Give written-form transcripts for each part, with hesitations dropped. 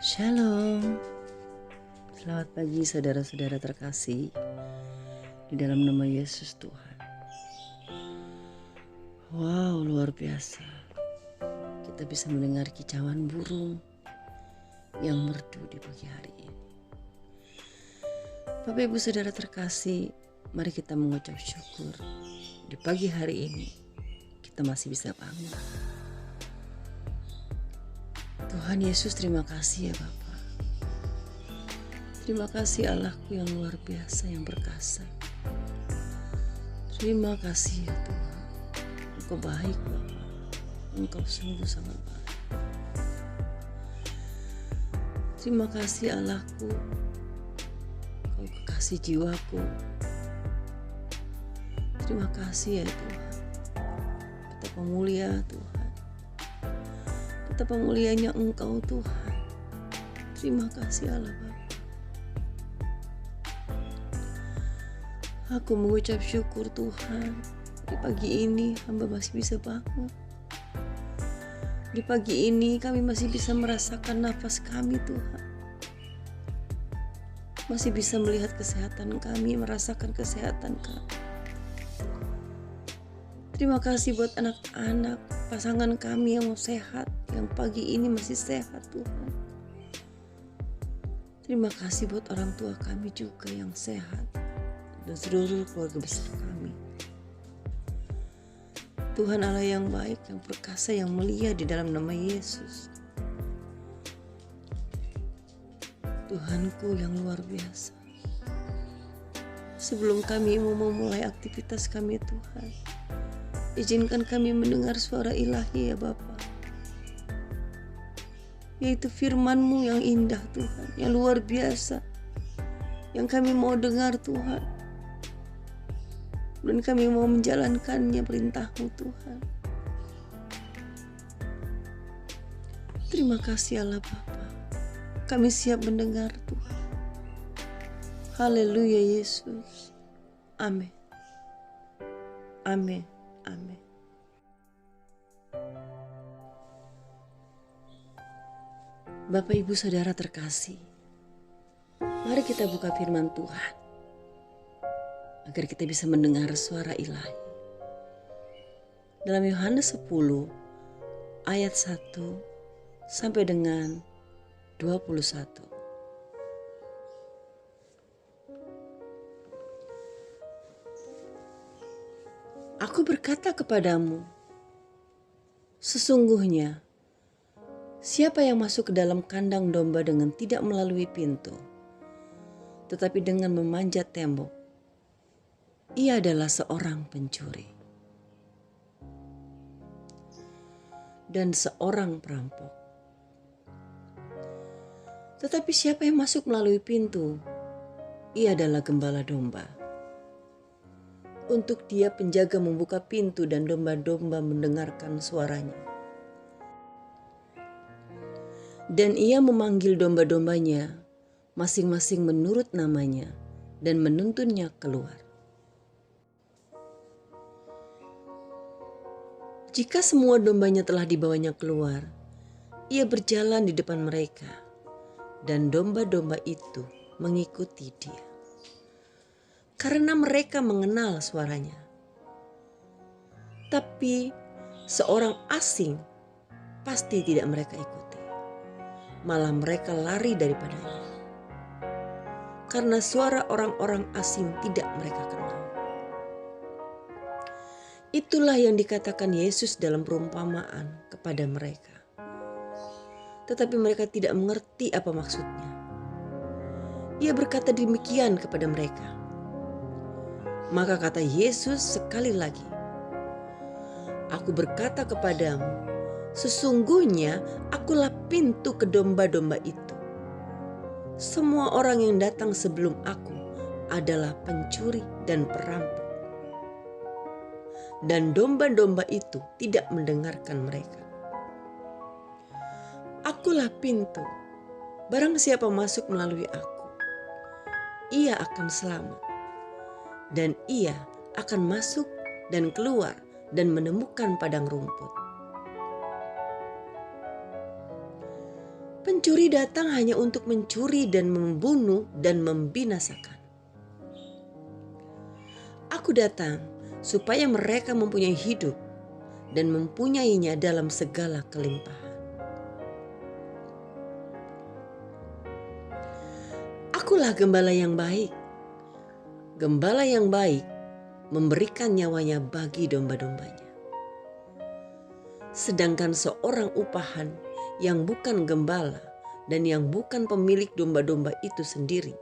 Shalom, selamat pagi saudara-saudara terkasih di dalam nama Yesus Tuhan. Wow, luar biasa. Kita bisa mendengar kicauan burung yang merdu di pagi hari ini. Bapak Ibu saudara terkasih, mari kita mengucap syukur di pagi hari ini kita masih bisa bangun. Tuhan Yesus, terima kasih ya Bapa. Terima kasih Allahku yang luar biasa, yang perkasa. Terima kasih ya Tuhan. Engkau baik Bapa. Engkau sungguh sangat baik. Terima kasih Allahku. Engkau kekasih jiwaku. Terima kasih ya Tuhan. Betapa mulia Tuhan. Betapa mulianya Engkau Tuhan. Terima kasih Allah Bapa. Aku mengucap syukur Tuhan. Di pagi ini hamba masih bisa bangun. Di pagi ini kami masih bisa merasakan nafas kami Tuhan. Masih bisa melihat kesehatan kami, merasakan kesehatan kami. Terima kasih buat anak-anak, pasangan kami yang mau sehat, yang pagi ini masih sehat Tuhan. Terima kasih buat orang tua kami juga yang sehat dan seluruh keluarga besar kami. Tuhan Allah yang baik, yang perkasa, yang mulia di dalam nama Yesus. Tuhanku yang luar biasa. Sebelum kami mau memulai aktivitas kami Tuhan, izinkan kami mendengar suara ilahi ya Bapa. Yaitu firman-Mu yang indah Tuhan, yang luar biasa. Yang kami mau dengar Tuhan. Dan kami mau menjalankannya perintah-Mu Tuhan. Terima kasih Allah Bapa. Kami siap mendengar Tuhan. Haleluya Yesus. Amin. Amin. Amin. Bapak Ibu Saudara terkasih, mari kita buka firman Tuhan agar kita bisa mendengar suara ilahi. Dalam Yohanes 10 ayat 1 sampai dengan 21. Aku berkata kepadamu, sesungguhnya siapa yang masuk ke dalam kandang domba dengan tidak melalui pintu, tetapi dengan memanjat tembok, ia adalah seorang pencuri dan seorang perampok. Tetapi siapa yang masuk melalui pintu, ia adalah gembala domba. Untuk dia penjaga membuka pintu dan domba-domba mendengarkan suaranya. Dan ia memanggil domba-dombanya masing-masing menurut namanya dan menuntunnya keluar. Jika semua dombanya telah dibawanya keluar, ia berjalan di depan mereka dan domba-domba itu mengikuti dia. Karena mereka mengenal suaranya. Tapi seorang asing pasti tidak mereka ikuti. Malah mereka lari daripadanya. Karena suara orang-orang asing tidak mereka kenal. Itulah yang dikatakan Yesus dalam perumpamaan kepada mereka. Tetapi mereka tidak mengerti apa maksudnya. Ia berkata demikian kepada mereka. Maka kata Yesus sekali lagi, aku berkata kepadamu, sesungguhnya akulah pintu ke domba-domba itu. Semua orang yang datang sebelum aku adalah pencuri dan perampok. Dan domba-domba itu tidak mendengarkan mereka. Akulah pintu, barang siapa masuk melalui aku, ia akan selamat. Dan ia akan masuk dan keluar dan menemukan padang rumput. Pencuri datang hanya untuk mencuri dan membunuh dan membinasakan. Aku datang supaya mereka mempunyai hidup dan mempunyainya dalam segala kelimpahan. Akulah gembala yang baik. Gembala yang baik memberikan nyawanya bagi domba-dombanya. Sedangkan seorang upahan yang bukan gembala dan yang bukan pemilik domba-domba itu sendiri,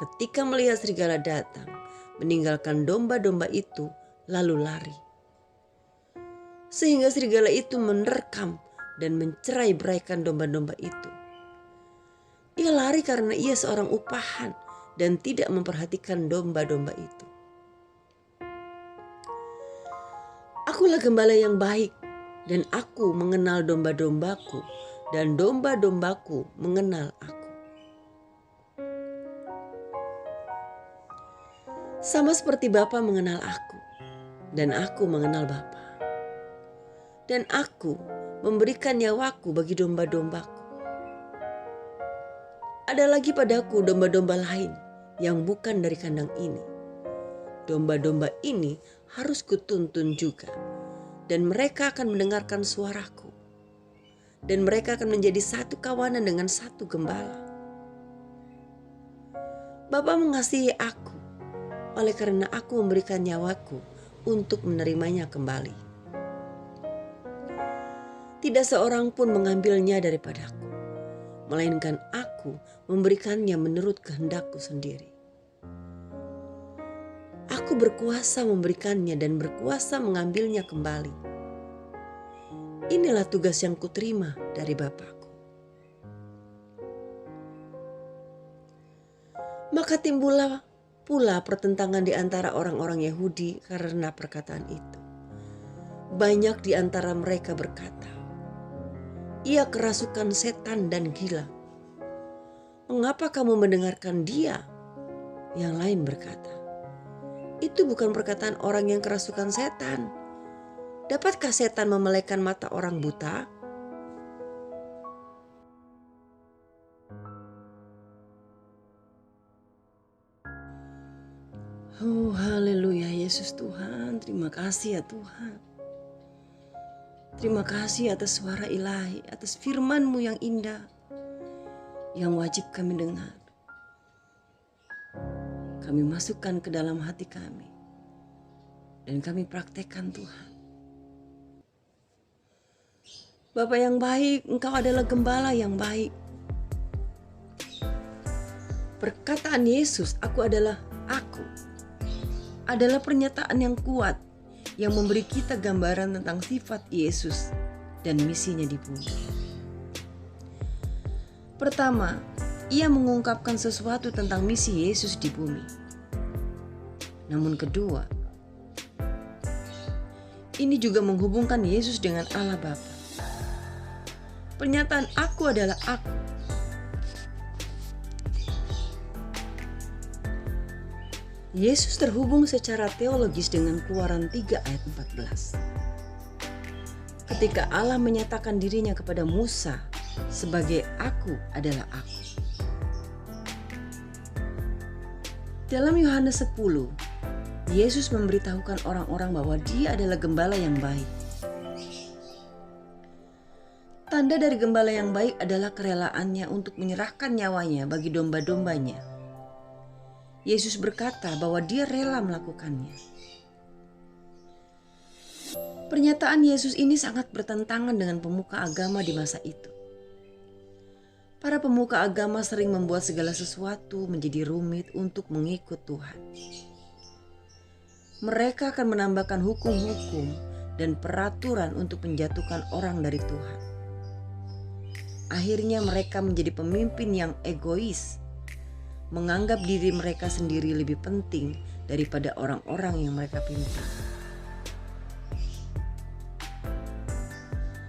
ketika melihat serigala datang, meninggalkan domba-domba itu lalu lari. Sehingga serigala itu menerkam dan mencerai-beraikan domba-domba itu. Ia lari karena ia seorang upahan dan tidak memperhatikan domba-domba itu. Akulah gembala yang baik, dan aku mengenal domba-dombaku, dan domba-dombaku mengenal aku. Sama seperti Bapa mengenal aku, dan aku mengenal Bapa. Dan aku memberikan nyawaku bagi domba-dombaku. Ada lagi padaku domba-domba lain yang bukan dari kandang ini. Domba-domba ini harus kutuntun juga, dan mereka akan mendengarkan suaraku. Dan mereka akan menjadi satu kawanan dengan satu gembala. Bapa mengasihi aku, oleh karena aku memberikan nyawaku untuk menerimanya kembali. Tidak seorang pun mengambilnya daripadaku, melainkan aku memberikannya menurut kehendakku sendiri. Aku berkuasa memberikannya dan berkuasa mengambilnya kembali. Inilah tugas yang kuterima dari Bapakku. Maka timbullah pula pertentangan di antara orang-orang Yahudi karena perkataan itu. Banyak di antara mereka berkata, "Ia kerasukan setan dan gila. Mengapa kamu mendengarkan dia?" Yang lain berkata, "Itu bukan perkataan orang yang kerasukan setan. Dapatkah setan memelekkan mata orang buta?" Oh, haleluya, Yesus Tuhan. Terima kasih ya Tuhan. Terima kasih atas suara ilahi, atas firman-Mu yang indah, yang wajib kami dengar. Kami masukkan ke dalam hati kami, dan kami praktekkan Tuhan. Bapa yang baik, Engkau adalah gembala yang baik. Perkataan Yesus, aku adalah aku, adalah pernyataan yang kuat yang memberi kita gambaran tentang sifat Yesus dan misinya di bumi. Pertama, ia mengungkapkan sesuatu tentang misi Yesus di bumi. Namun kedua, ini juga menghubungkan Yesus dengan Allah Bapa. Pernyataan aku adalah aku. Yesus terhubung secara teologis dengan Keluaran 3 ayat 14. Ketika Allah menyatakan dirinya kepada Musa sebagai aku adalah aku. Dalam Yohanes 10, Yesus memberitahukan orang-orang bahwa Dia adalah gembala yang baik. Tanda dari gembala yang baik adalah kerelaannya untuk menyerahkan nyawanya bagi domba-dombanya. Yesus berkata bahwa Dia rela melakukannya. Pernyataan Yesus ini sangat bertentangan dengan pemuka agama di masa itu. Para pemuka agama sering membuat segala sesuatu menjadi rumit untuk mengikut Tuhan. Mereka akan menambahkan hukum-hukum dan peraturan untuk menjatuhkan orang dari Tuhan. Akhirnya mereka menjadi pemimpin yang egois, menganggap diri mereka sendiri lebih penting daripada orang-orang yang mereka pimpin.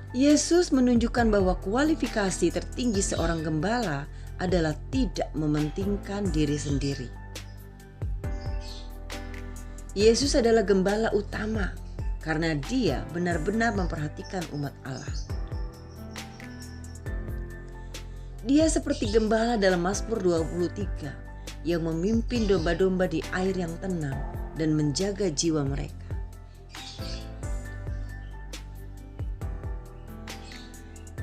Yesus menunjukkan bahwa kualifikasi tertinggi seorang gembala adalah tidak mementingkan diri sendiri. Yesus adalah gembala utama karena Dia benar-benar memperhatikan umat Allah. Dia seperti gembala dalam Mazmur 23 yang memimpin domba-domba di air yang tenang dan menjaga jiwa mereka.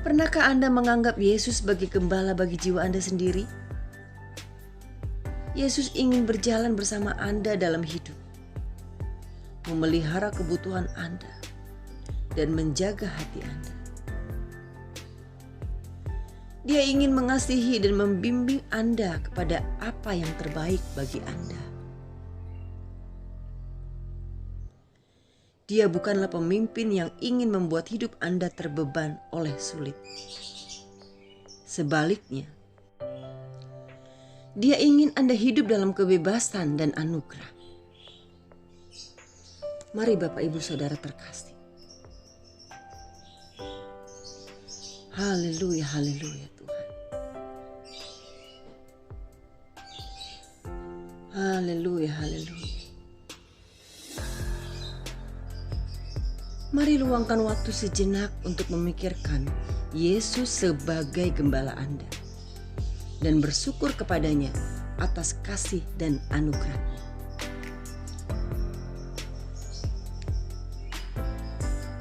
Pernahkah Anda menganggap Yesus sebagai gembala bagi jiwa Anda sendiri? Yesus ingin berjalan bersama Anda dalam hidup, memelihara kebutuhan Anda, dan menjaga hati Anda. Dia ingin mengasihi dan membimbing Anda kepada apa yang terbaik bagi Anda. Dia bukanlah pemimpin yang ingin membuat hidup Anda terbeban oleh sulit. Sebaliknya, Dia ingin Anda hidup dalam kebebasan dan anugerah. Mari Bapak Ibu Saudara terkasih. Haleluya, haleluya Tuhan. Haleluya, haleluya. Mari luangkan waktu sejenak untuk memikirkan Yesus sebagai gembala Anda dan bersyukur kepadanya atas kasih dan anugerah-Nya.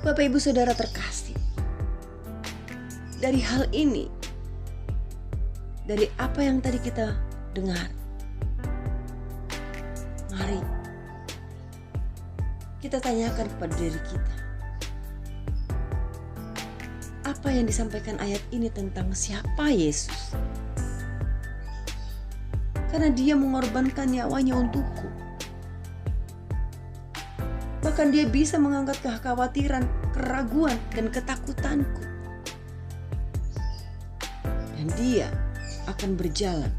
Bapak Ibu Saudara terkasih, dari hal ini, dari apa yang tadi kita dengar, mari kita tanyakan kepada diri kita, apa yang disampaikan ayat ini tentang siapa Yesus? Karena Dia mengorbankan nyawanya untukku. Bahkan Dia bisa mengangkat kekhawatiran, keraguan, dan ketakutanku. Dan Dia akan berjalan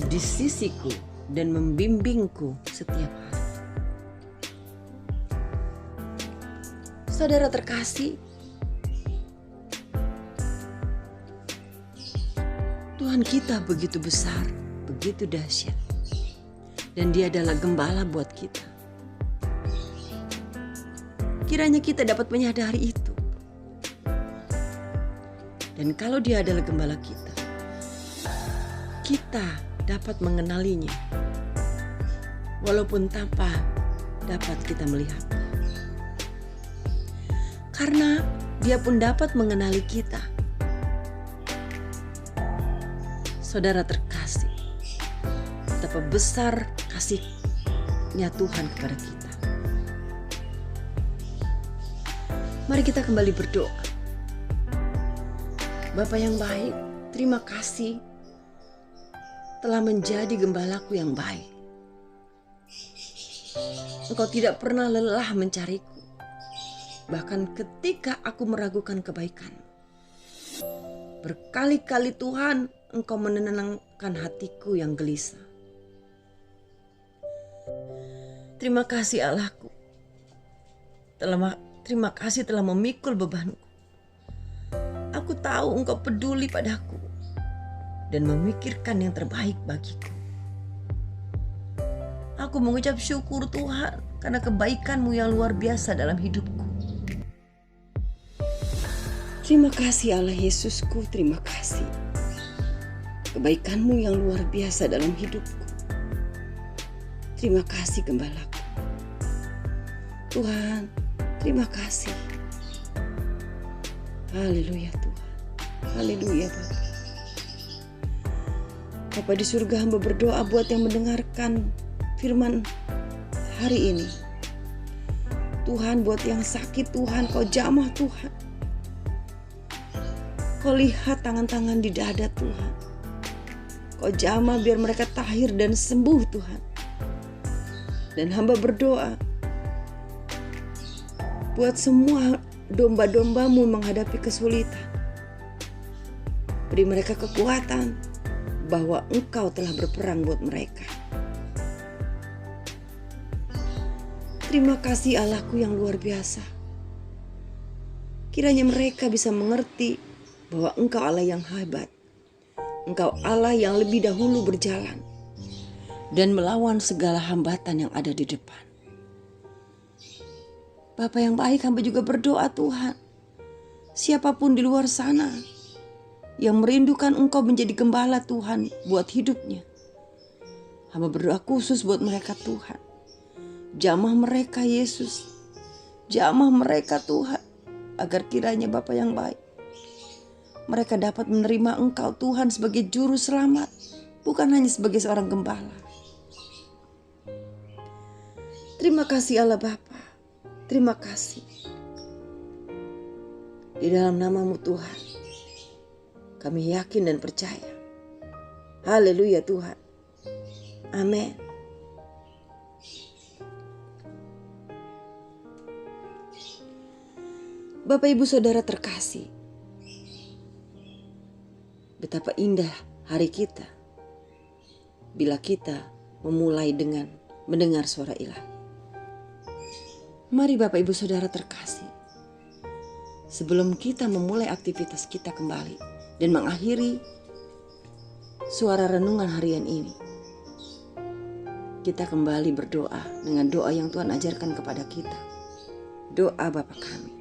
di sisiku dan membimbingku setiap hari. Saudara terkasih, Tuhan kita begitu besar, begitu dahsyat, dan Dia adalah gembala buat kita. Kiranya kita dapat menyadari itu. Dan kalau Dia adalah gembala kita dapat mengenalinya, walaupun tanpa dapat kita melihatnya. Karena Dia pun dapat mengenali kita. Saudara terkasih, betapa besar kasih-Nya Tuhan kepada kita. Mari kita kembali berdoa. Bapa yang baik, terima kasih telah menjadi gembalaku yang baik. Engkau tidak pernah lelah mencariku, bahkan ketika aku meragukan kebaikan. Berkali-kali Tuhan, Engkau menenangkan hatiku yang gelisah. Terima kasih Allahku. Terima kasih telah memikul bebanku. Aku tahu Engkau peduli padaku dan memikirkan yang terbaik bagiku. Aku mengucap syukur Tuhan karena kebaikan-Mu yang luar biasa dalam hidupku. Terima kasih Allah Yesusku, terima kasih. Kebaikan-Mu yang luar biasa dalam hidupku. Terima kasih Gembalaku. Tuhan, terima kasih. Haleluya Tuhan. Haleluya Bapa. Bapa di surga, hamba berdoa buat yang mendengarkan firman hari ini. Tuhan, buat yang sakit Tuhan, Kau jamah Tuhan. Kau lihat tangan-tangan di dada Tuhan. Kau jamah biar mereka tahir dan sembuh Tuhan. Dan hamba berdoa buat semua domba-domba-Mu menghadapi kesulitan. Beri mereka kekuatan bahwa Engkau telah berperang buat mereka. Terima kasih Allahku yang luar biasa. Kiranya mereka bisa mengerti bahwa Engkau Allah yang hebat. Engkau Allah yang lebih dahulu berjalan dan melawan segala hambatan yang ada di depan. Bapa yang baik, hamba juga berdoa Tuhan, siapapun di luar sana yang merindukan Engkau menjadi gembala Tuhan buat hidupnya. Hamba berdoa khusus buat mereka Tuhan. Jamah mereka Yesus, jamah mereka Tuhan, agar kiranya Bapa yang baik, mereka dapat menerima Engkau Tuhan sebagai juru selamat, bukan hanya sebagai seorang gembala. Terima kasih Allah Bapa, terima kasih. Di dalam nama-Mu Tuhan, kami yakin dan percaya. Haleluya Tuhan. Amin. Bapak Ibu Saudara terkasih, betapa indah hari kita bila kita memulai dengan mendengar suara Ilahi. Mari Bapak Ibu Saudara terkasih, sebelum kita memulai aktivitas kita kembali dan mengakhiri suara renungan harian ini, kita kembali berdoa dengan doa yang Tuhan ajarkan kepada kita. Doa Bapa kami.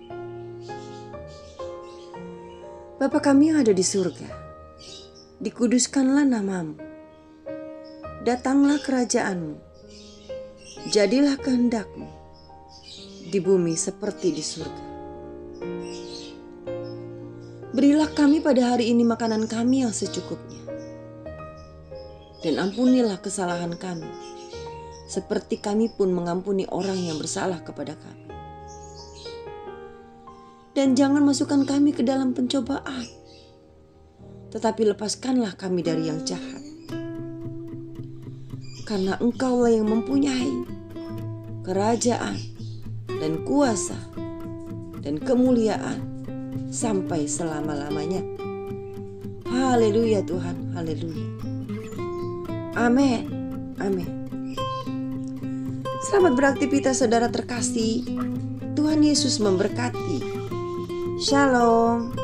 Bapa kami yang ada di surga, dikuduskanlah nama-Mu, datanglah kerajaan-Mu, jadilah kehendak-Mu di bumi seperti di surga. Berilah kami pada hari ini makanan kami yang secukupnya, dan ampunilah kesalahan kami, seperti kami pun mengampuni orang yang bersalah kepada kami. Dan jangan masukkan kami ke dalam pencobaan, tetapi lepaskanlah kami dari yang jahat. Karena Engkaulah yang mempunyai kerajaan dan kuasa dan kemuliaan sampai selama-lamanya. Haleluya Tuhan, haleluya. Amin, amin. Selamat beraktivitas saudara terkasih. Tuhan Yesus memberkati. Shalom.